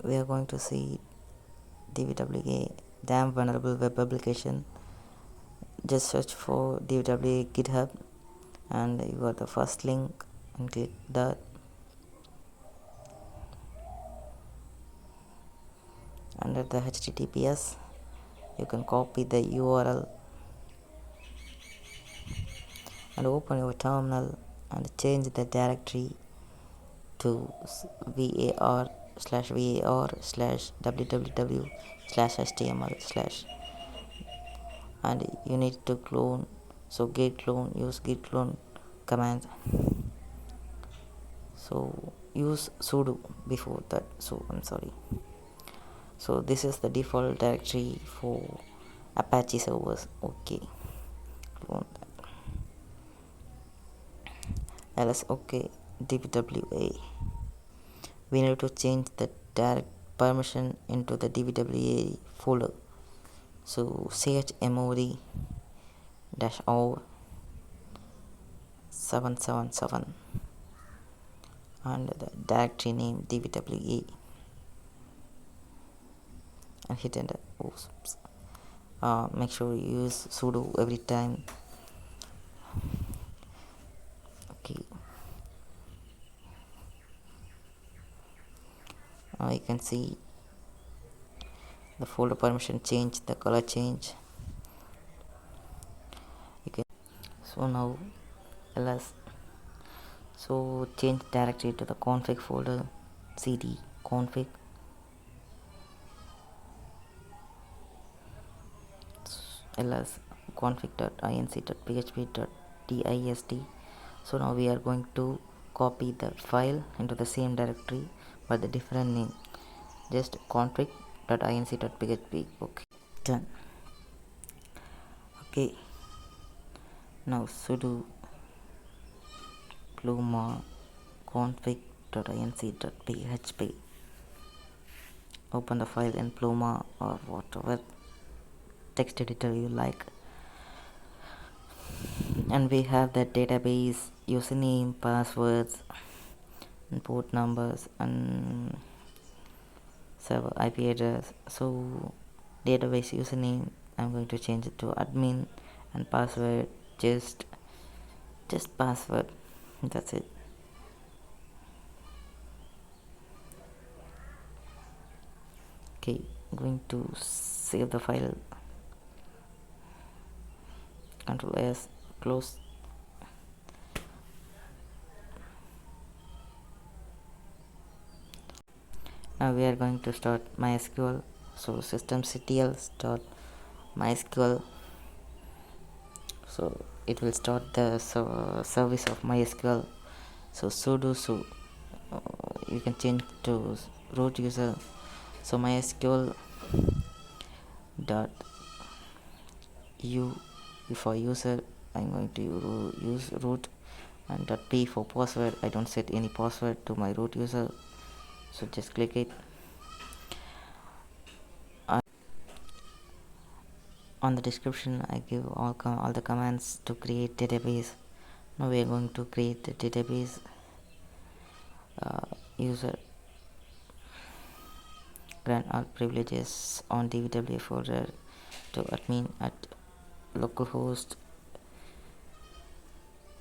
we are going to see DVWA damn vulnerable web application. Just search for DVWA GitHub and you got the first link and click that. Under the HTTPS you can copy the URL and open your terminal and change the directory to var/www/html/ and you need to clone, so git clone, use git clone command, so use sudo before that, so I'm sorry. So this is the default directory for Apache servers. Okay, clone that. ls okay, DVWA, we need to change the direct permission into the DVWA folder, so chmod -o 777 and the directory name DVWA and hit enter. Oops. Make sure you use sudo every time. Okay, you can see the folder permission change, the color change. So now ls, so change directory to the config folder, cd config ls config.inc.php.dist. so now we are going to copy the file into the same directory but the different name, just config.inc.php. okay, done. Okay, now sudo pluma config.inc.php, open the file in pluma or whatever text editor you like, and we have the database username, passwords and port numbers and server IP address. So database username I'm going to change it to admin and password just password, that's it. Okay, I'm going to save the file, Ctrl S, close. Now we are going to start MySQL, so systemctl start MySQL, so it will start the service of MySQL. So sudo you can change to root user, so MySQL dot u for user, I'm going to use root, and dot p for password, I don't set any password to my root user, so just click it. On the description I give all the commands to create database. Now we are going to create the database. User grant all privileges on DVWA folder to admin at localhost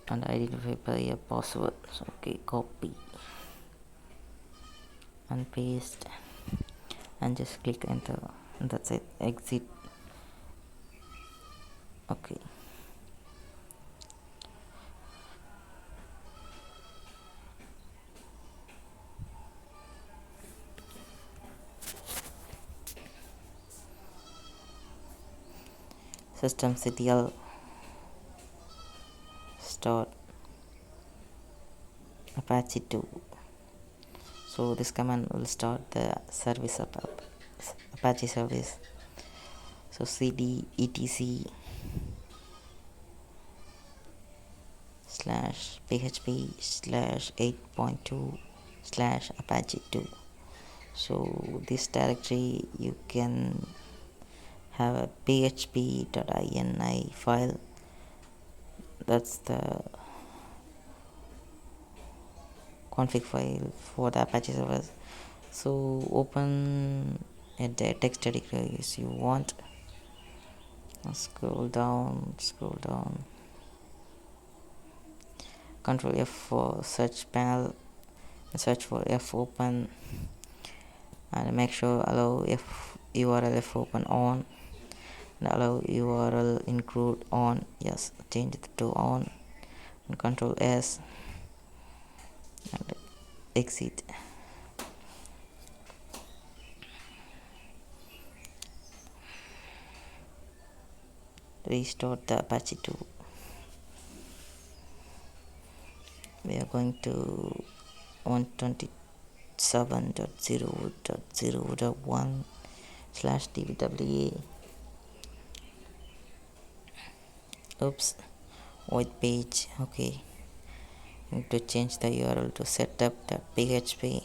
and identify by a password. So okay, copy and paste and just click enter, and that's it, exit. Okay, systemctl start Apache 2, so this command will start the service of Apache service. So cd etc /php/8.2/apache2. so this directory you can have a php.ini file, that's the config file for the Apache servers. So open a text editor if you want. Scroll down, control F for search panel, search for F open, and make sure allow F URL F open on, and allow URL include on. Yes, change it to on, and control S and exit. Restart the Apache 2. We are going to 127.0.0.1 slash DVWA. Oops, white page. Okay, need to change the URL to setup.php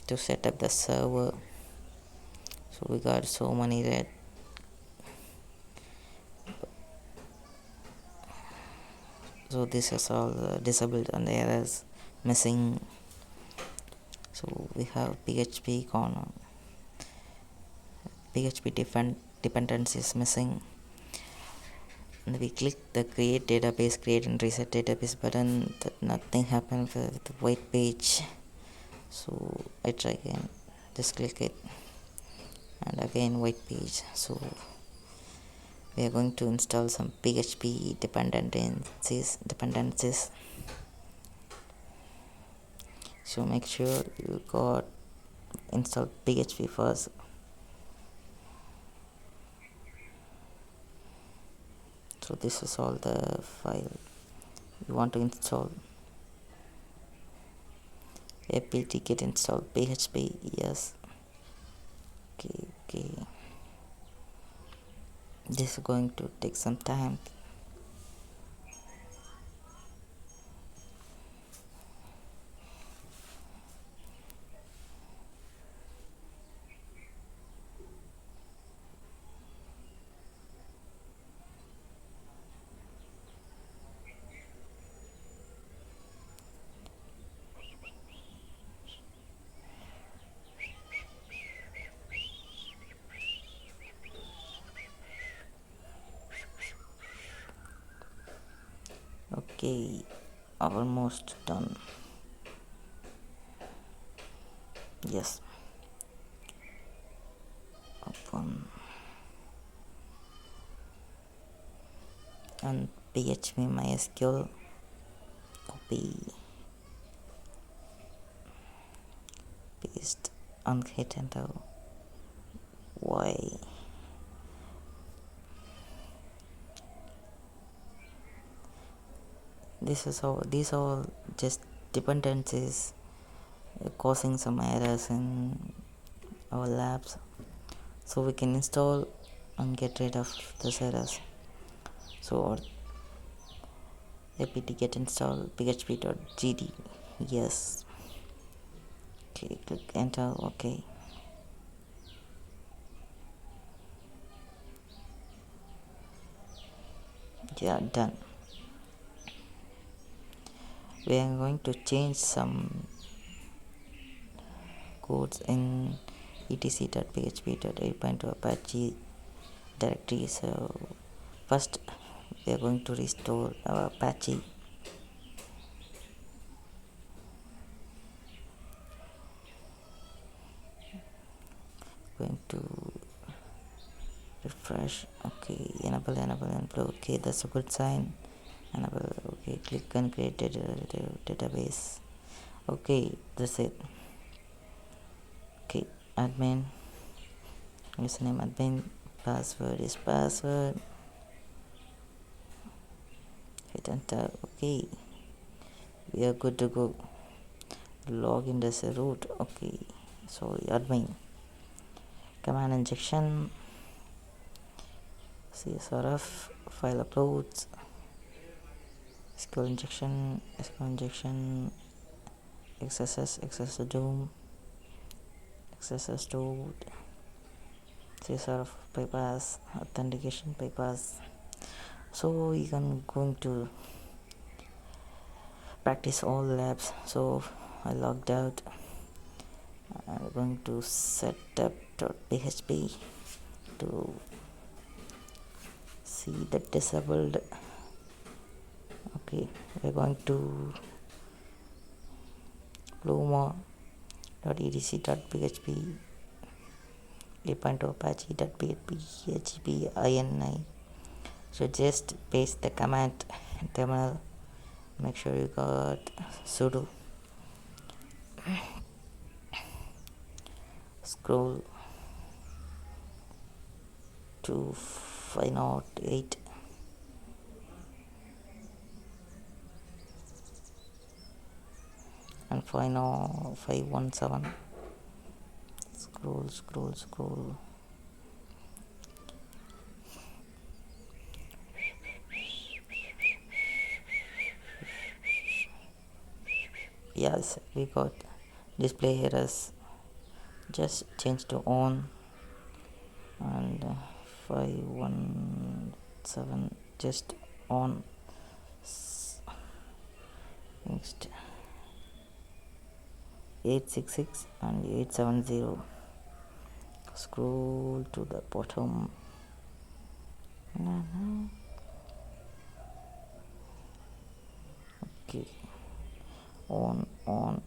to set up the server. So we got so many red. So this is all disabled and the errors missing. So we have PHP corner, PHP dependencies missing, and we click the create and reset database button. That nothing happened with the white page. So I try again, just click it, and again white page. So we are going to install some PHP dependencies. So make sure you got install PHP first. So this is all the file you want to install. apt get install PHP. Yes. Okay. This is going to take some time. Okay, almost done. Yes, open and PHP MySQL, copy, paste, and hit enter. Why? This is how these are all just dependencies causing some errors in our labs, so we can install and get rid of these errors. So apt get install php.gd. Yes. Okay, click enter. Okay, yeah, done. We are going to change some codes in etc.php.8.2 Apache directory. So first we are going to restore our Apache. Going to refresh. Okay, enable and blue. Okay, that's a good sign. Enable. Okay, click and create database. Okay, that's it. Okay, admin, username admin, password is password, hit enter. Okay, we are good to go. Login as a root. Okay, sorry, admin, command injection, csrf, file uploads, SQL injection, xss doom, xss stored, csrf bypass, authentication bypass. So you can going to practice all labs. So I logged out I'm going to setup.php to see the disabled. Okay, we're going to pluma.etc.php 8.2 apache.php ini. So just paste the command in terminal. Make sure you got sudo, scroll to 508 and 517. Scroll. Yes, we got display errors. Just change to on and 517 just on. Next 866 and 870. Scroll to the bottom. Okay, on.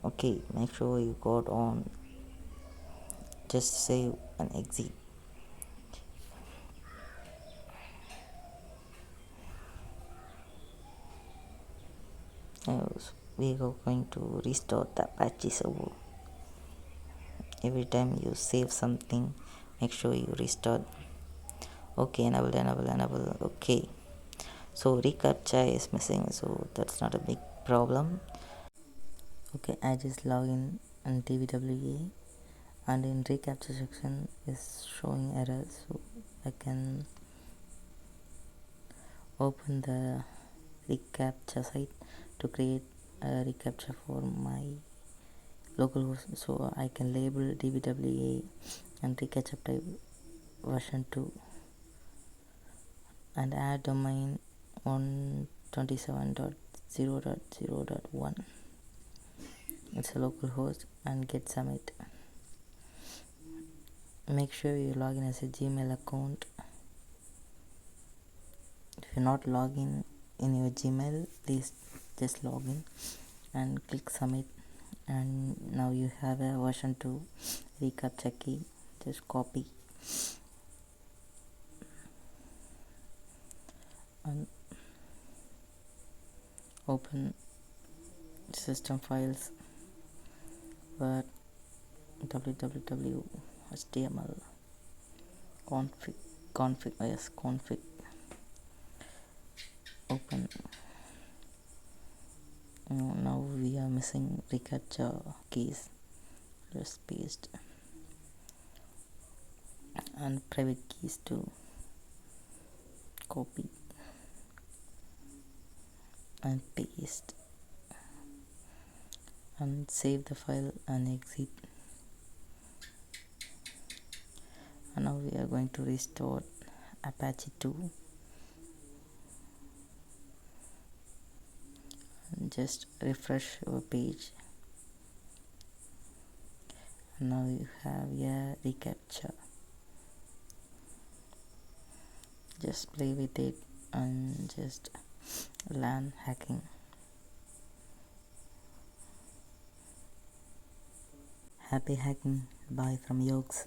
Okay, make sure you got on. Just save and exit. We are going to restore the Apache server. Every time you save something, make sure you restore. Okay, enable. Okay, so reCAPTCHA is missing, so that's not a big problem. Okay, I just log in DVWA, and in reCAPTCHA section is showing errors, so I can open the reCAPTCHA site to create a reCAPTCHA for my local host, so I can label DVWA and reCAPTCHA type version 2 and add domain 127.0.0.1. It's a local host and get submit. Make sure you log in as a Gmail account. If you're not logged in your Gmail, please just log in and click submit, and now you have a version 2 reCAPTCHA key. Just copy and open system files where www html config open. Now we are missing reCAPTCHA keys. Just paste and private keys to copy and paste and save the file and exit. And now we are going to restore Apache 2 and just refresh your page, and now you have your reCAPTCHA. Just play with it and just learn hacking. Happy hacking. Bye from Yokes.